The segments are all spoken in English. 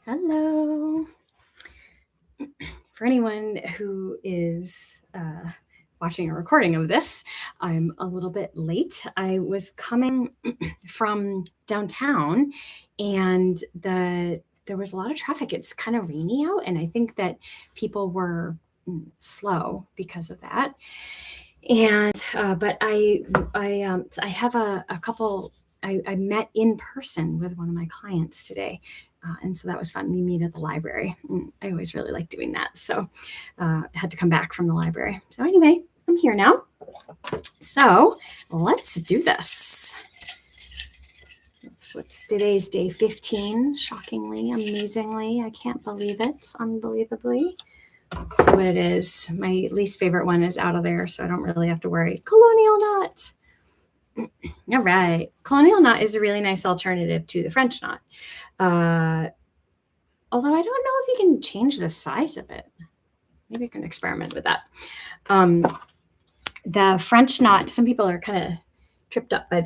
Hello. For anyone who is watching a recording of this, I'm a little bit late. I was coming from downtown and there was a lot of traffic. It's kind of rainy out, and I think that people were slow because of that. And but I have a couple. I met in person with one of my clients today, and so that was fun. We meet at the library. I always really like doing that. So I had to come back from the library. So anyway, I'm here now. So let's do this. What's today's day 15? Shockingly, amazingly, I can't believe it. Unbelievably. Let's see what it is. My least favorite one is out of there, so I don't really have to worry. Colonial Knot. All right. Colonial Knot is a really nice alternative to the French knot. Although I don't know if you can change the size of it. Maybe I can experiment with that. The French knot, some people are kind of tripped up by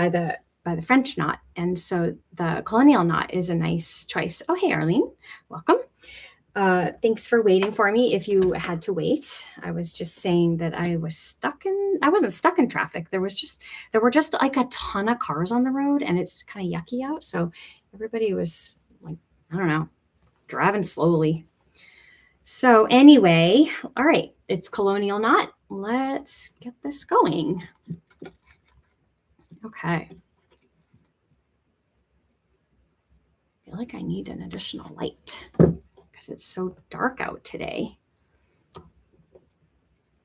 the French knot, and so the Colonial Knot is a nice choice. Oh, hey, Arlene, welcome. Thanks for waiting for me. If you had to wait, I was just saying that I wasn't stuck in traffic. There were just like a ton of cars on the road, and it's kind of yucky out. So everybody was like, I don't know, driving slowly. So anyway, all right, it's Colonial Knot. Let's get this going. Okay. I feel like I need an additional light. It's so dark out today. I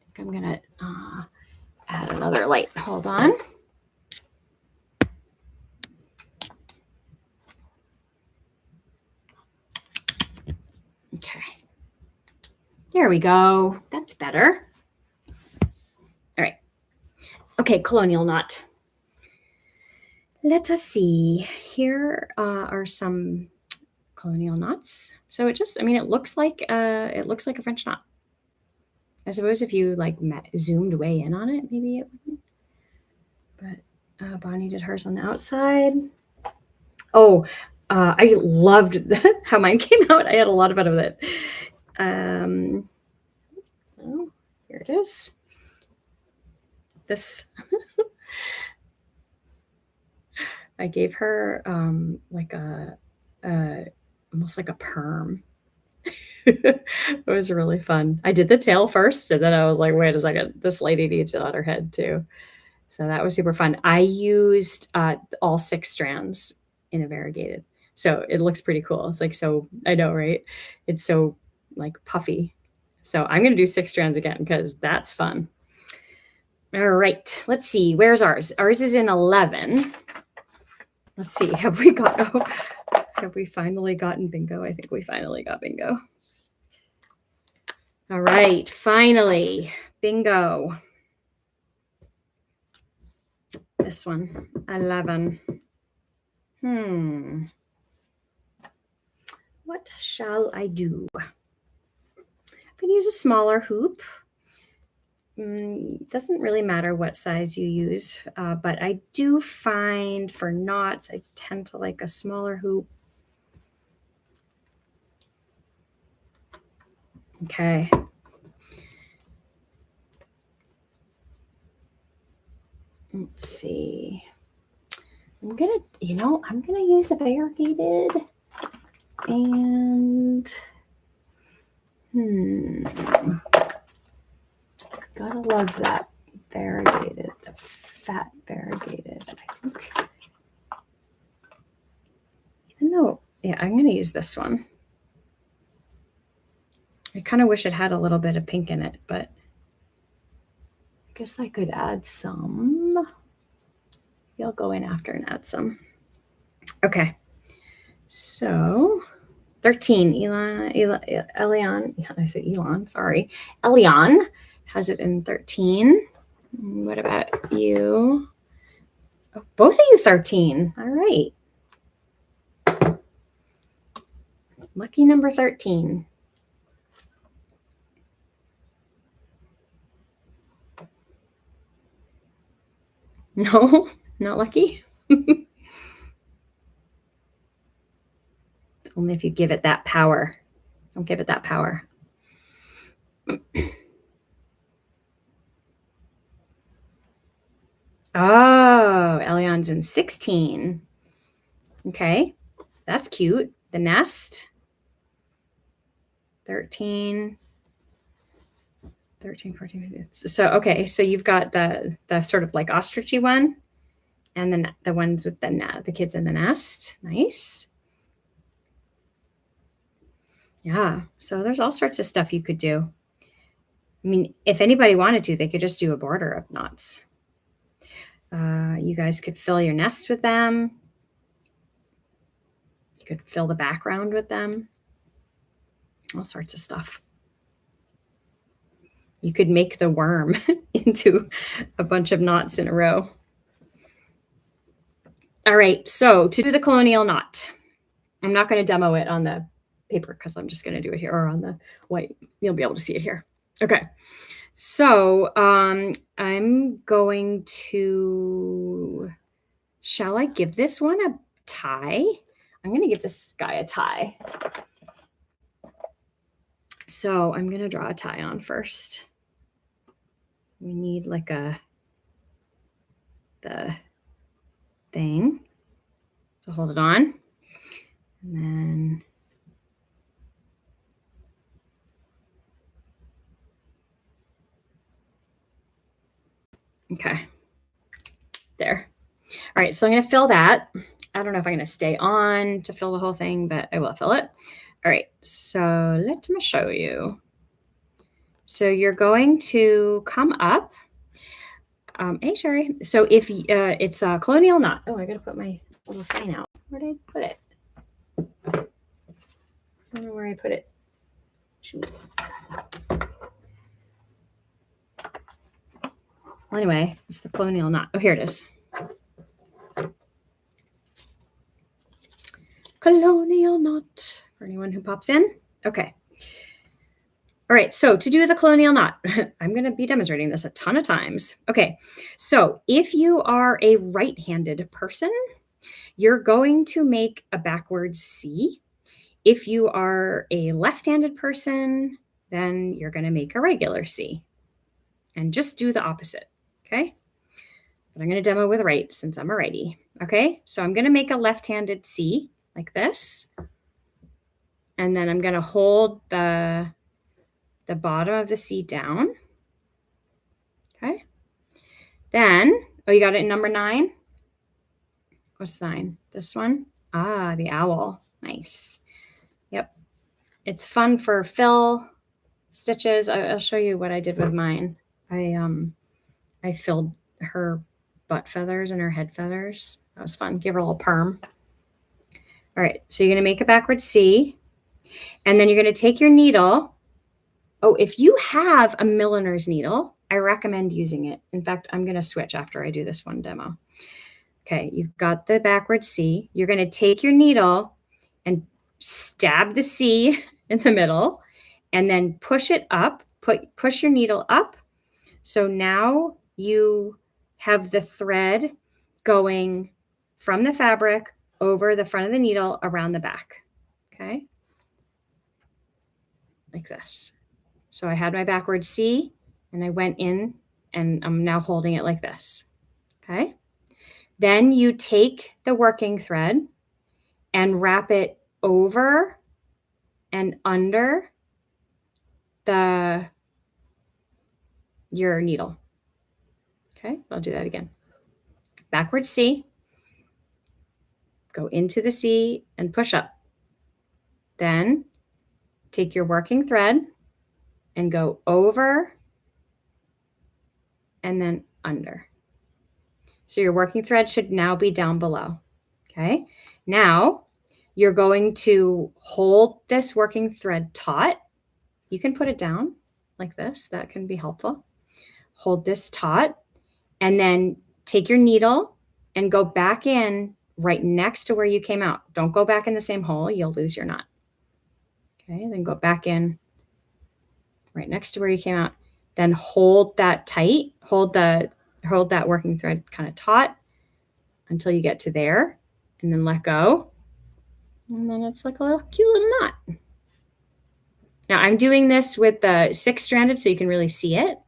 think I'm gonna add another light. Hold on. Okay. There we go. That's better. All right. Okay, Colonial Knot. Let us see. Here are some colonial knots. So it looks like a French knot. I suppose if you zoomed way in on it, maybe it wouldn't. But Bonnie did hers on the outside. Oh, I loved how mine came out. I had a lot of fun with it. Oh, here it is. This. I gave her almost like a perm. It was really fun. I did the tail first, and then I was like, wait a second, this lady needs it on her head too. So that was super fun. I used all 6 strands in a variegated. So it looks pretty cool. It's like, so I know, right? It's so like puffy. So I'm going to do 6 strands again because that's fun. All right, let's see. Where's ours? Ours is in 11. Let's see. Have we finally gotten bingo? I think we finally got bingo. All right, finally, bingo. This one, 11. What shall I do? I'm going to use a smaller hoop. It doesn't really matter what size you use, but I do find for knots, I tend to like a smaller hoop. Okay. Let's see. I'm gonna use a variegated, and gotta love that variegated, the fat variegated. I think, even though, yeah, I'm gonna use this one. I kind of wish it had a little bit of pink in it, but I guess I could add some. Maybe I'll go in after and add some. Okay, so 13. Elion, I said Elon, sorry. Elion has it in 13. What about you? Oh, both of you 13. All right. Lucky number 13. No, not lucky. Only if you give it that power. Don't give it that power. Oh, Elion's in 16. Okay, that's cute. The nest, 13, 14. So, okay, so you've got the sort of like ostrichy one, and then the ones with the kids in the nest. Nice. Yeah, so there's all sorts of stuff you could do. I mean, if anybody wanted to, they could just do a border of knots. You guys could fill your nest with them. You could fill the background with them. All sorts of stuff. You could make the worm into a bunch of knots in a row. All right, so to do the colonial knot, I'm not going to demo it on the paper because I'm just going to do it here, or on the white. You'll be able to see it here. Okay, so I'm going to, shall I give this one a tie? I'm going to give this guy a tie. So I'm going to draw a tie on first. We need like the thing to hold it on. And then okay, there. All right, so I'm going to fill that. I don't know if I'm going to stay on to fill the whole thing, but I will fill it. All right, so let me show you. So you're going to come up. Hey, Sherry. So if it's a Colonial Knot. Oh, I got to put my little sign out. Where did I put it? I don't know where I put it. Shoot. Well, anyway, it's the Colonial Knot. Oh, here it is. Colonial Knot, for anyone who pops in. Okay. All right, so to do the Colonial Knot, I'm going to be demonstrating this a ton of times. Okay, so if you are a right-handed person, you're going to make a backwards C. If you are a left-handed person, then you're going to make a regular C. And just do the opposite, okay? But I'm going to demo with right since I'm a righty. Okay, so I'm going to make a left-handed C like this. And then I'm going to hold the bottom of the C down. Okay. Then, oh, you got it in number 9? What's 9? This one? Ah, the owl. Nice. Yep. It's fun for fill stitches. I'll show you what I did with mine. I filled her butt feathers and her head feathers. That was fun. Give her a little perm. All right, so you're going to make a backward C, and then you're going to take your needle. Oh, if you have a milliner's needle, I recommend using it. In fact, I'm going to switch after I do this one demo. Okay, you've got the backward C. You're going to take your needle and stab the C in the middle, and then push it up. Push your needle up. So now you have the thread going from the fabric over the front of the needle around the back. Okay, like this. So I had my backward C, and I went in, and I'm now holding it like this. Okay. Then you take the working thread and wrap it over and under your needle. Okay, I'll do that again. Backward C, go into the C and push up. Then take your working thread and go over and then under. So your working thread should now be down below. Okay, now you're going to hold this working thread taut. You can put it down like this. That can be helpful. Hold this taut, and then take your needle and go back in right next to where you came out. Don't go back in the same hole. You'll lose your knot. Okay, then go back in right next to where you came out. Then hold that tight. Hold that working thread kind of taut until you get to there, and then let go. And And then it's like a little cute little knot. Now I'm doing this with the 6-stranded so you can really see it.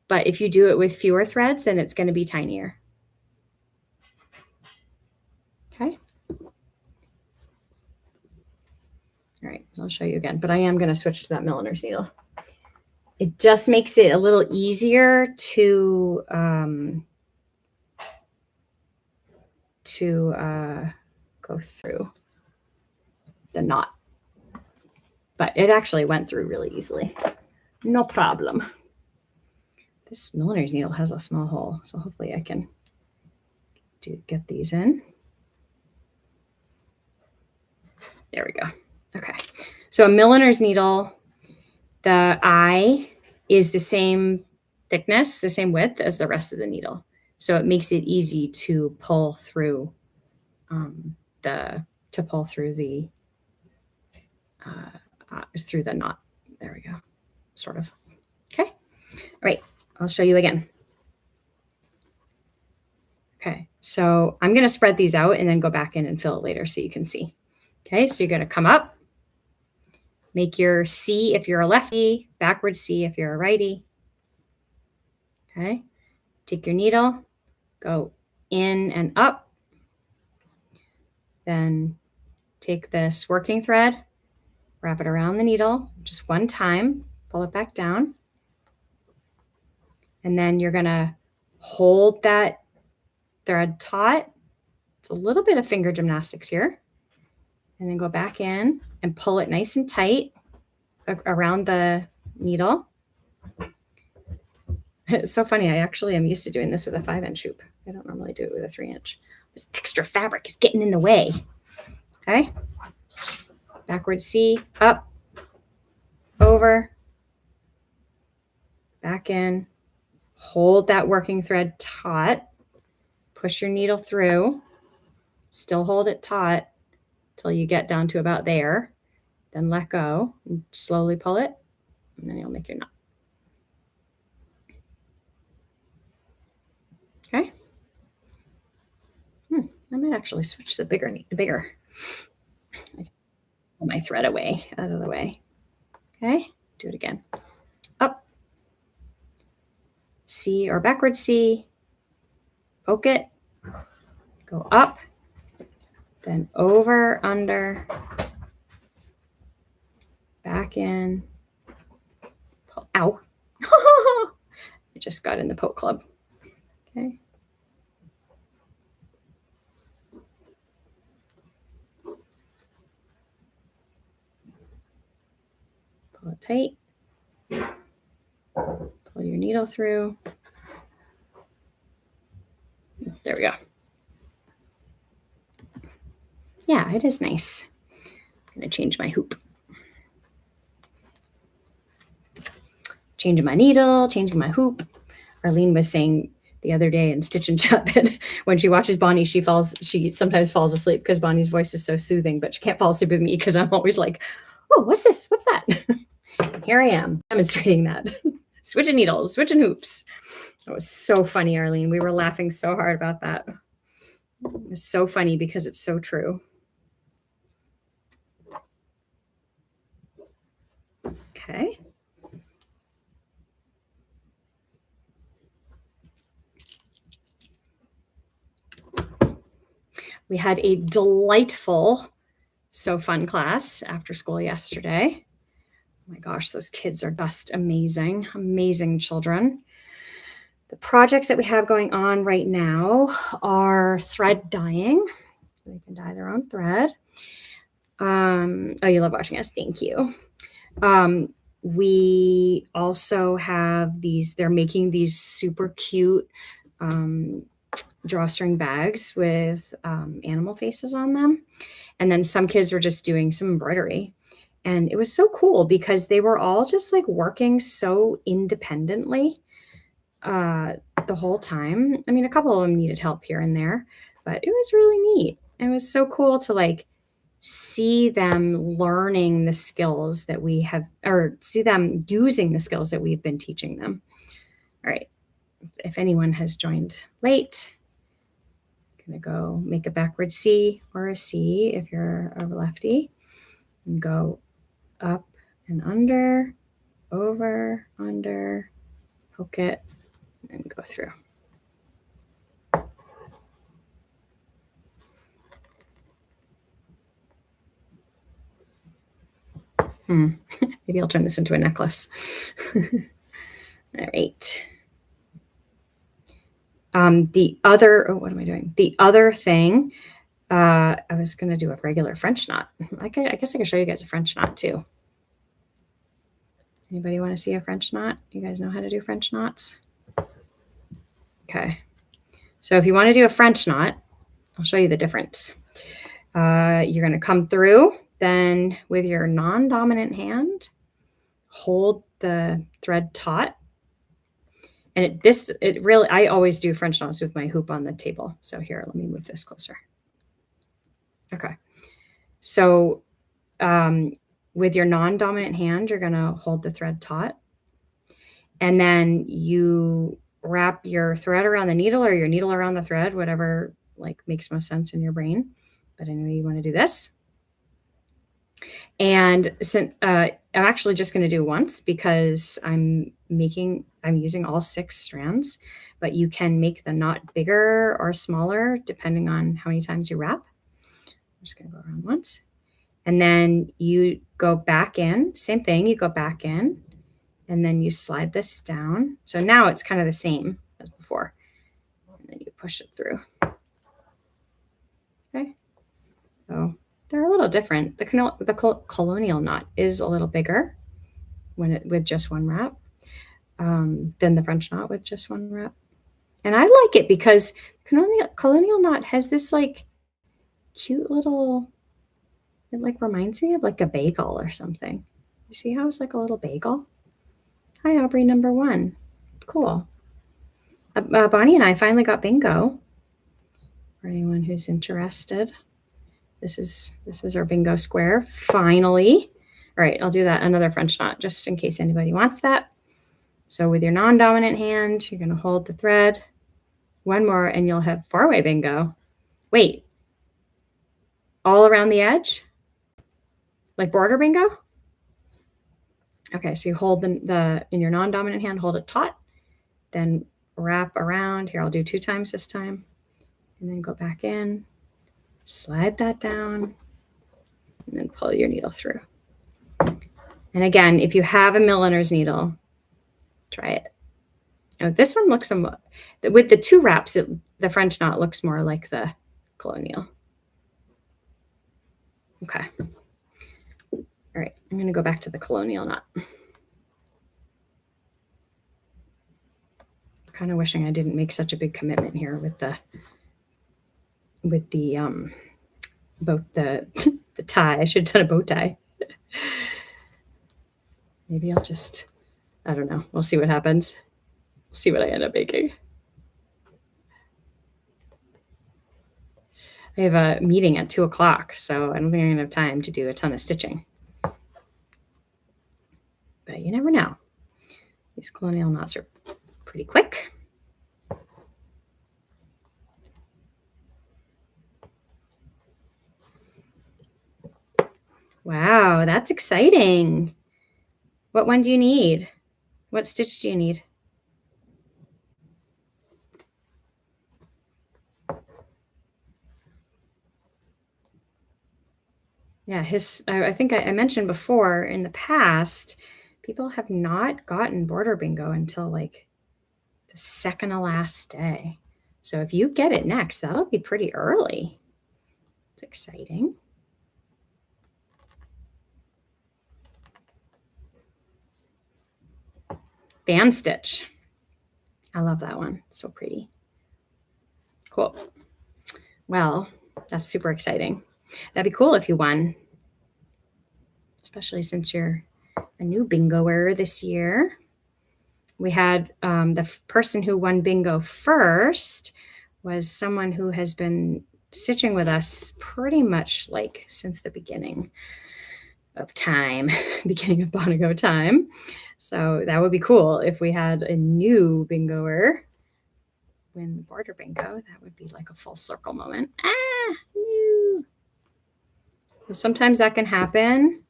But if you do it with fewer threads, then it's going to be tinier. Okay. All right, I'll show you again, but I am going to switch to that milliner's needle. It just makes it a little easier to go through the knot. But it actually went through really easily. No problem. This milliner's needle has a small hole, so hopefully I can get these in. There we go. Okay. So a milliner's needle, the eye is the same thickness, the same width as the rest of the needle. So it makes it easy to pull through through the knot. There we go. Sort of. Okay. All right. I'll show you again. Okay. So I'm going to spread these out and then go back in and fill it later so you can see. Okay. So you're going to come up, make your C if you're a lefty, backward C if you're a righty. Okay. Take your needle, go in and up. Then take this working thread, wrap it around the needle just one time, pull it back down. And then you're going to hold that thread taut. It's a little bit of finger gymnastics here. And then go back in and pull it nice and tight around the needle. It's so funny. I actually am used to doing this with a 5-inch hoop. I don't normally do it with a 3-inch. This extra fabric is getting in the way. Okay. Backward C, up, over, back in. Hold that working thread taut. Push your needle through. Still hold it taut till you get down to about there. Then let go and slowly pull it. And then you'll make your knot. Okay. I might actually switch to bigger. Pull my thread away, out of the way. Okay. Do it again. Up. C or backward C. Poke it. Go up. Then over, under. Back in. Pull. Ow. I just got in the poke club. Okay. Pull it tight. Pull your needle through. There we go. Yeah, it is nice. I'm going to change my hoop. Changing my needle, changing my hoop. Arlene was saying the other day in Stitch and Chat that when she watches Bonnie, she sometimes falls asleep because Bonnie's voice is so soothing, but she can't fall asleep with me because I'm always like, oh, what's this? What's that? Here I am demonstrating that. Switching needles, switching hoops. That was so funny, Arlene. We were laughing so hard about that. It was so funny because it's so true. Okay. We had a delightful So Fun class after school yesterday. Oh my gosh, those kids are just amazing, amazing children. The projects that we have going on right now are thread dyeing. They can dye their own thread. Oh, you love watching us. Thank you. We also have they're making these super cute drawstring bags with animal faces on them. And then some kids were just doing some embroidery. And it was so cool because they were all just like working so independently the whole time. I mean, a couple of them needed help here and there, but it was really neat. It was so cool to like see them learning the skills that we have, or see them using the skills that we've been teaching them. All right. If anyone has joined late, Gonna go make a backward C or a C if you're a lefty, and go up and under, over, under, poke it, and go through. Maybe I'll turn this into a necklace. All right. The other, what am I doing? The other thing, I was going to do a regular French knot. I guess I could show you guys a French knot too. Anybody want to see a French knot? You guys know how to do French knots? Okay. So if you want to do a French knot, I'll show you the difference. You're going to come through, then with your non-dominant hand, hold the thread taut. And it really, I always do French knots with my hoop on the table. So here, let me move this closer. Okay. So with your non-dominant hand, you're going to hold the thread taut. And then you wrap your thread around the needle or your needle around the thread, whatever like makes most sense in your brain. But anyway, you want to do this. And since I'm actually just going to do once because I'm using all 6 strands, but you can make the knot bigger or smaller depending on how many times you wrap. I'm just going to go around once. And then you go back in, same thing, you go back in, and then you slide this down. So now it's kind of the same as before. And then you push it through. Okay. So they're a little different. The Colonial Knot is a little bigger with just one wrap than the French Knot with just one wrap. And I like it because Colonial Knot has this like cute little, it like reminds me of like a bagel or something. You see how it's like a little bagel? Hi, Aubrey, number 1. Cool. Bonnie and I finally got bingo. For anyone who's interested. This is our bingo square, finally. All right, I'll do that another French knot just in case anybody wants that. So with your non-dominant hand, you're going to hold the thread. One more, and you'll have 4-way bingo. Wait, all around the edge? Like border bingo? Okay, so you hold in your non-dominant hand, hold it taut, then wrap around. Here, I'll do 2 times this time, and then go back in. Slide that down and then pull your needle through. And again, if you have a milliner's needle, try it. Now, this one looks somewhat, with the 2 wraps, the French knot looks more like the Colonial. Okay. All right, I'm going to go back to the Colonial knot. Kind of wishing I didn't make such a big commitment here with the the tie. I should have done a bow tie. Maybe I'll just, I don't know. We'll see what happens. See what I end up making. I have a meeting at 2 o'clock, so I don't think I'm gonna have time to do a ton of stitching. But you never know. These Colonial knots are pretty quick. Wow, that's exciting. What one do you need? What stitch do you need? Yeah, I think I mentioned before in the past, people have not gotten border bingo until like the second to last day. So if you get it next, that'll be pretty early. It's exciting. Band stitch. I love that one. It's so pretty. Cool. Well, that's super exciting. That'd be cool if you won, especially since you're a new bingoer this year. We had the person who won bingo first was someone who has been stitching with us pretty much like since the beginning of time, beginning of BonnaHCo time. So that would be cool if we had a new bingoer. win the border bingo. That would be like a full circle moment. Ah, no. Sometimes that can happen.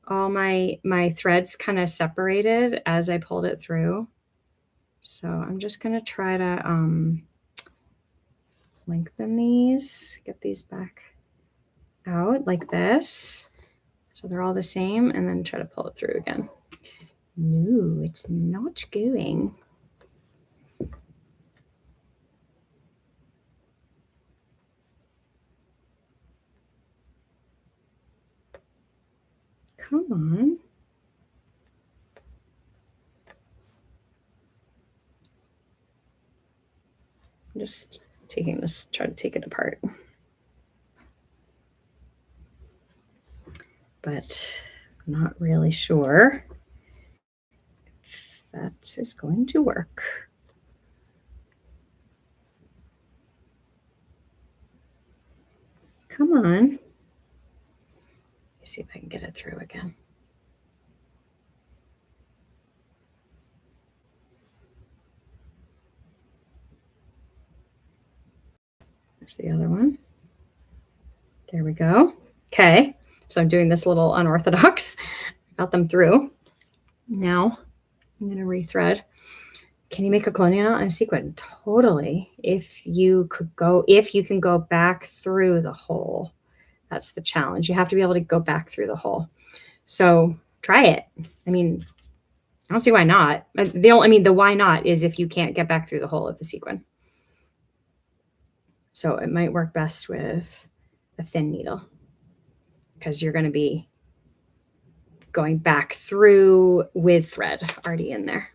All my threads kind of separated as I pulled it through. So I'm just going to try to lengthen these, get these back out like this. So they're all the same, and then try to pull it through again. No, it's not going. Come on. I'm just taking this, try to take it apart. But I'm not really sure if that is going to work. Come on. Let me see if I can get it through again. There's the other one. There we go. Okay, so I'm doing this little unorthodox. Got them through. Now I'm going to rethread. Can you make a colonial knot and a sequin? Totally. If you can go back through the hole. That's the challenge. You have to be able to go back through the hole. So try it. I mean, I don't see why not. The why not is if you can't get back through the hole of the sequin. So it might work best with a thin needle because you're going to be going back through with thread already in there.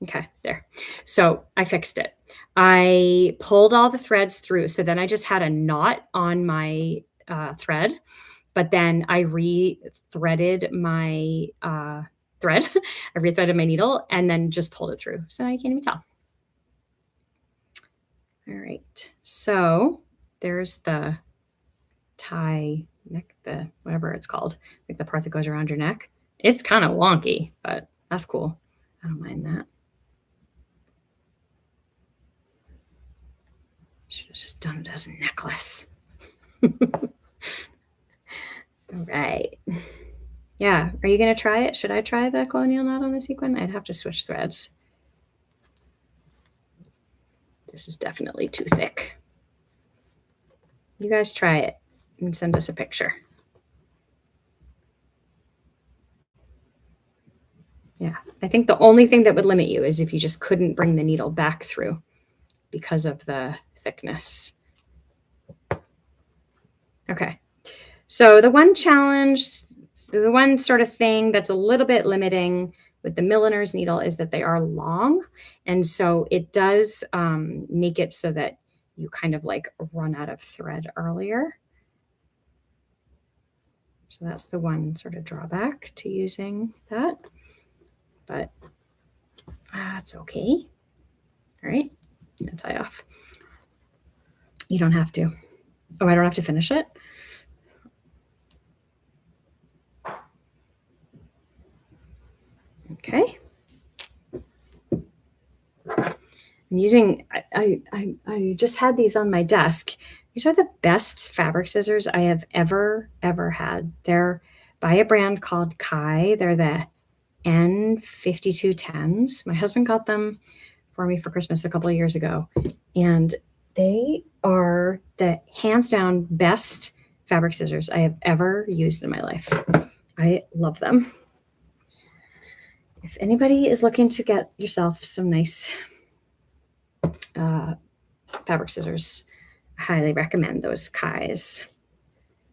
Okay, there. So I fixed it. I pulled all the threads through. So then I just had a knot on my thread, but then I re-threaded my thread. I re-threaded my needle and then just pulled it through. So now you can't even tell. All right. So there's the tie neck, the whatever it's called, like the part that goes around your neck. It's kind of wonky, but that's cool. I don't mind that. Should have just done it as a necklace. All right. Yeah. Are you going to try it? Should I try the colonial knot on the sequin? I'd have to switch threads. This is definitely too thick. You guys try it and send us a picture. Yeah. I think the only thing that would limit you is if you just couldn't bring the needle back through because of the thickness. Okay. So the one challenge, the one sort of thing that's a little bit limiting with the milliner's needle is that they are long. And so it does make it so that you kind of like run out of thread earlier. So that's the one sort of drawback to using that. But that's okay. All right, I'm gonna tie off. You don't have to. Oh, I don't have to finish it? Okay. I'm using, I just had these on my desk. These are the best fabric scissors I have ever had. They're by a brand called Kai. They're the N5210s. My husband got them for me for Christmas a couple of years ago. And they are the hands down best fabric scissors I have ever used in my life. I love them. If anybody is looking to get yourself some nice fabric scissors, I highly recommend those Kais.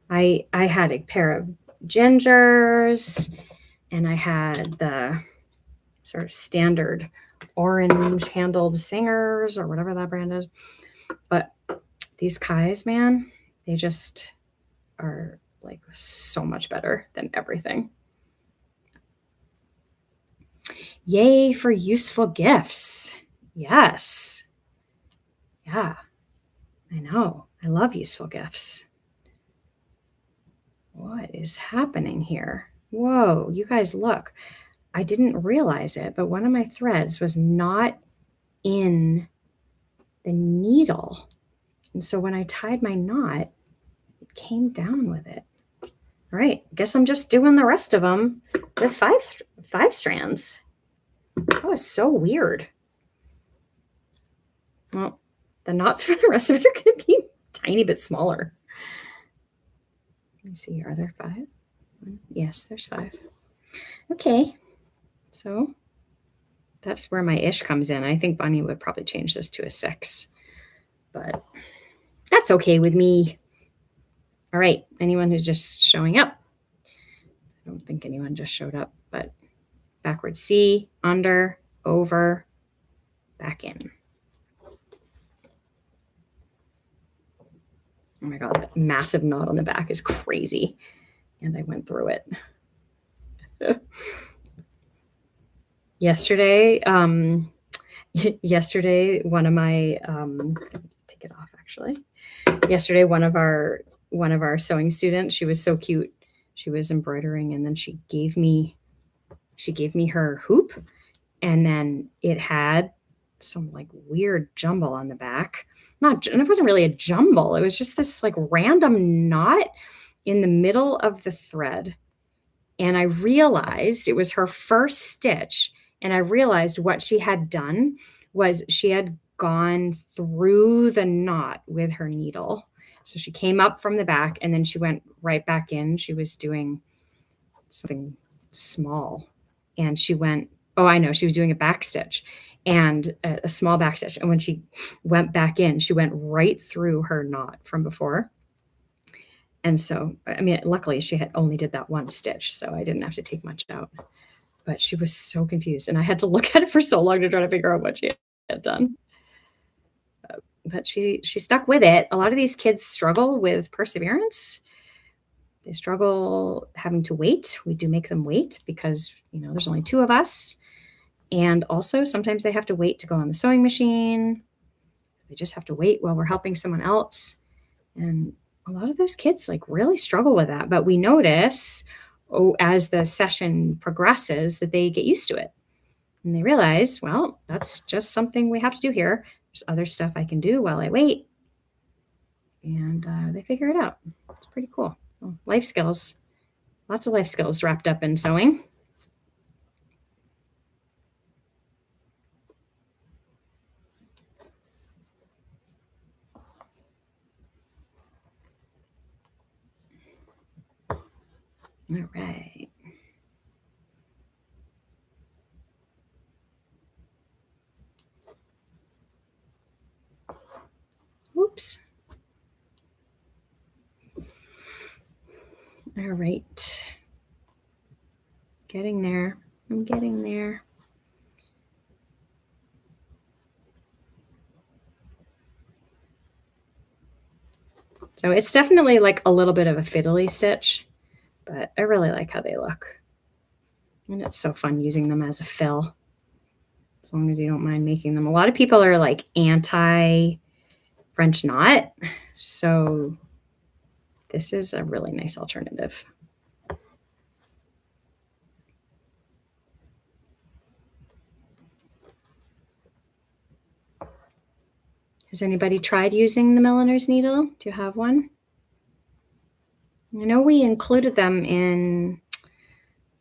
I had a pair of gingers, and I had the sort of standard orange handled singers or whatever that brand is. But these Kais, man, they just are like so much better than everything. Yay for useful gifts. Yes. Yeah, I know. I love useful gifts. What is happening here? Whoa, you guys look. I didn't realize it, but one of my threads was not in the needle. And so when I tied my knot, it came down with it. All right, guess I'm just doing the rest of them with five strands. That was so weird. Well, the knots for the rest of it are going to be a tiny bit smaller. Let me see, are there 5? Yes, there's 5. Okay, so that's where my ish comes in. I think Bonnie would probably change this to a 6, but that's okay with me. All right, anyone who's just showing up. I don't think anyone just showed up, but backward C, under, over, back in. Oh my God, that massive knot on the back is crazy. And I went through it. Yesterday, one of my, take it off actually. Yesterday, one of our sewing students, she was so cute. She was embroidering, and then she gave me her hoop, and then it had some like weird jumble on the back. It wasn't really a jumble. It was just this like random knot in the middle of the thread. And I realized it was her first stitch. And I realized what she had done was she had gone through the knot with her needle. So she came up from the back and then she went right back in. She was doing something small. And she went, oh, I know, she was doing a back stitch and a small back stitch. And when she went back in, she went right through her knot from before. And so, I mean, luckily she had only did that one stitch, so I didn't have to take much out. But she was so confused, and I had to look at it for so long to try to figure out what she had done. But she stuck with it. A lot of these kids struggle with perseverance. They struggle having to wait. We do make them wait because, there's only 2 of us. And also sometimes they have to wait to go on the sewing machine. They just have to wait while we're helping someone else. And a lot of those kids like really struggle with that, but we notice as the session progresses that they get used to it and they realize, well, that's just something we have to do here. There's other stuff I can do while I wait. And they figure it out. It's pretty cool. Well, life skills, lots of life skills wrapped up in sewing. All right. Whoops. All right. Getting there. I'm getting there. So it's definitely like a little bit of a fiddly stitch, but I really like how they look. And it's so fun using them as a fill, as long as you don't mind making them. A lot of people are like anti-French knot, so this is a really nice alternative. Has anybody tried using the milliner's needle? Do you have one? I know we included them in,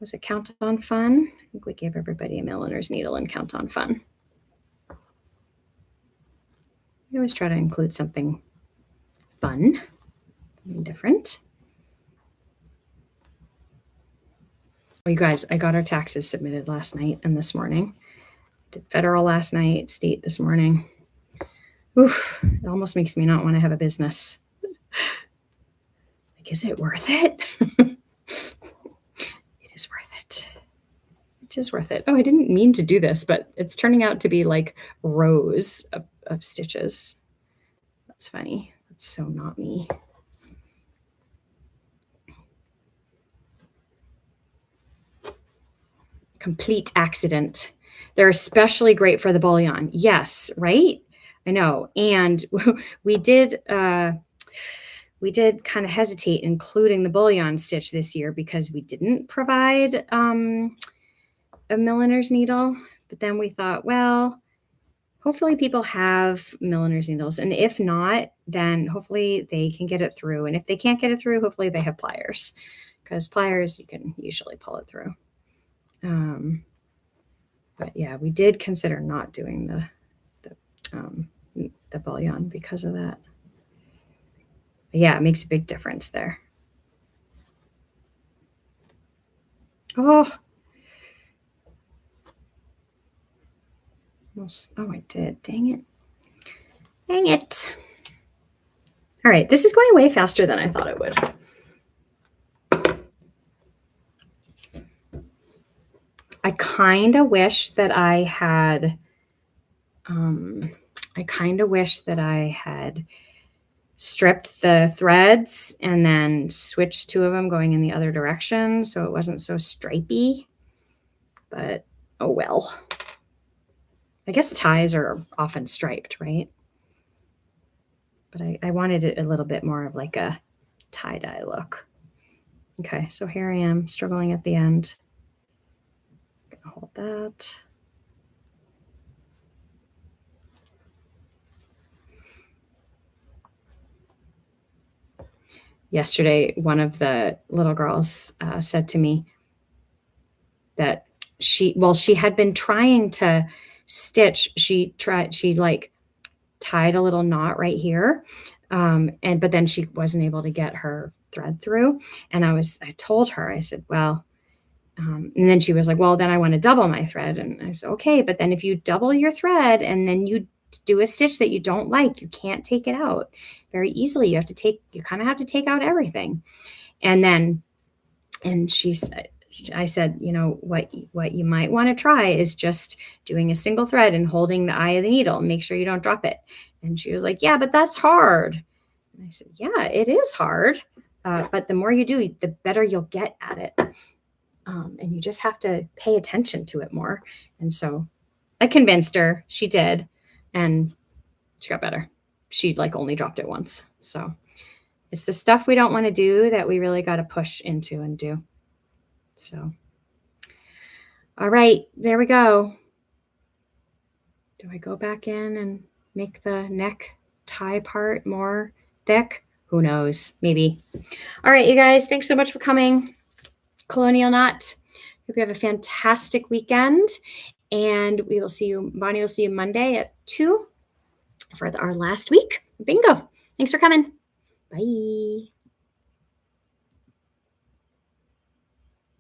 was it Count on Fun? I think we gave everybody a milliner's needle in Count on Fun. We always try to include something fun and different. Well, you guys, I got our taxes submitted last night and this morning. Did federal last night, state this morning. Oof, it almost makes me not want to have a business. Like, is it worth it? It is worth it. It is worth it. Oh, I didn't mean to do this, but it's turning out to be like rows of stitches. That's funny. That's so not me. Complete accident. They're especially great for the bullion. Yes, right? I know. And we did kind of hesitate including the bullion stitch this year because we didn't provide a milliner's needle, but then we thought, well, hopefully people have milliner's needles. And if not, then hopefully they can get it through. And if they can't get it through, hopefully they have pliers, because pliers, you can usually pull it through. But yeah, we did consider not doing the bullion because of that. But yeah, it makes a big difference there. Oh, I did. Dang it. Dang it. All right, this is going way faster than I thought it would. I kind of wish that I had stripped the threads and then switched two of them going in the other direction so it wasn't so stripy. But oh well. I guess ties are often striped, right? But I wanted it a little bit more of like a tie-dye look. Okay, so here I am struggling at the end. Hold that. Yesterday, one of the little girls said to me that she had been trying to stitch. She like tied a little knot right here. But then she wasn't able to get her thread through. And I told her, I said, well, and then she was like, well, then I want to double my thread. And I said, okay, but then if you double your thread and then you do a stitch that you don't like, you can't take it out very easily. You kind of have to take out everything. And I said, you know, what you might want to try is just doing a single thread and holding the eye of the needle and make sure you don't drop it. And she was like, yeah, but that's hard. And I said, yeah, it is hard. But the more you do, the better you'll get at it. And you just have to pay attention to it more. And so I convinced her. She did. And she got better. She like only dropped it once. So it's the stuff we don't want to do that we really got to push into and do. So, all right, there we go. Do I go back in and make the neck tie part more thick? Who knows? Maybe. All right, you guys, thanks so much for coming. Colonial Knot. Hope you have a fantastic weekend. And we will see you, Bonnie will see you Monday at 2 for our last week. Bingo. Thanks for coming. Bye.